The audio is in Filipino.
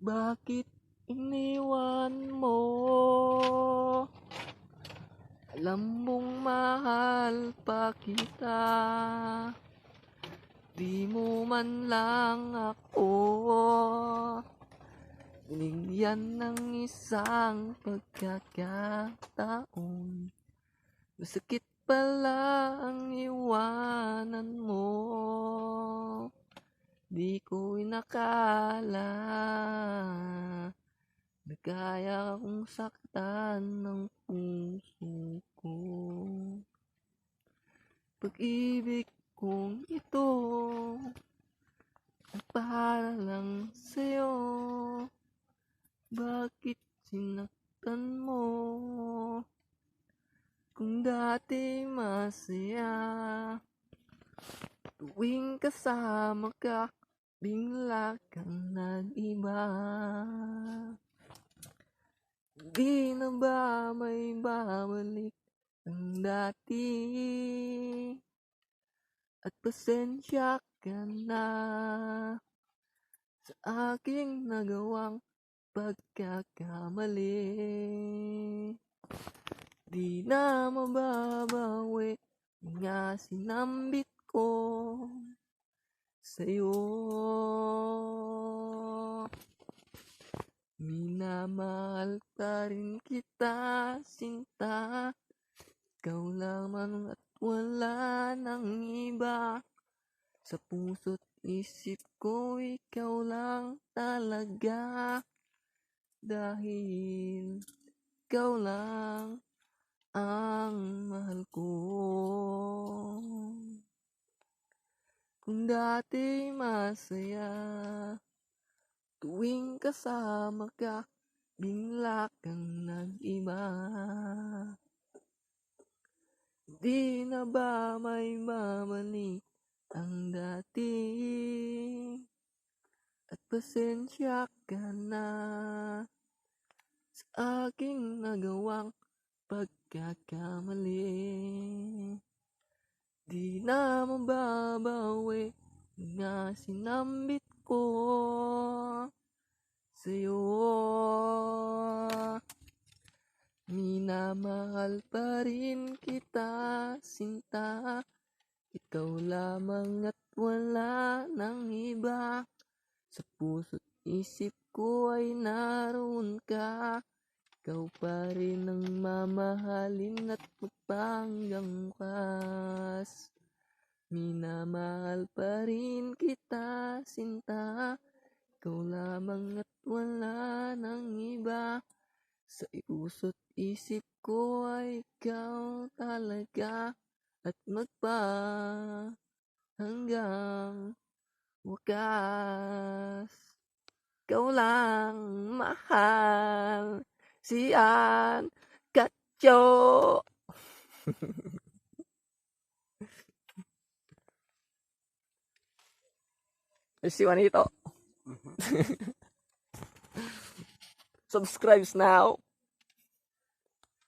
Bakit iniwan mo? Alam mong mahal pa kita. Di mo man lang ako binigyan ng isang pagkakataon. Masakit pala ang iwanan mo. Di ko inakala na kaya kong saktan ng puso ko. Pag-ibig kong ito ay para lang sa'yo. Bakit sinaktan mo? Kung dati masaya, tuwing kasama ka, bigla kang nag-iba. Di na ba may babalik ang dati? At pasensya ka na sa aking nagawang pagkakamali. Di na mababawi nga sinambit ko sa'yo. Minamahal pa rin kita, sinta. Ikaw lamang at wala nang iba. Sa puso't isip ko, ikaw lang talaga. Dahil ikaw lang ang mahal ko. Kung dati masaya, tuwing kasama ka, bigla kang nag-iba. Di na ba may babalik ang dati? At pasensya ka na sa aking nagawang pagkakamali. Di na mababawi nga sinambit ko sa'yo. Minamahal pa rin kita, sinta. Ikaw lamang at wala nang iba. Sa puso't isip ko ay naroon ka. Ikaw pa rin ang mamahalin at magpahanggang wakas. Minamahal pa rin kita, sinta. Ikaw lamang at wala nang iba. Sa puso't isip ko ay ikaw talaga. At magpahanggang wakas. Ikaw lang mahal, Sian Katyo. Si Juanito. Subscribe now.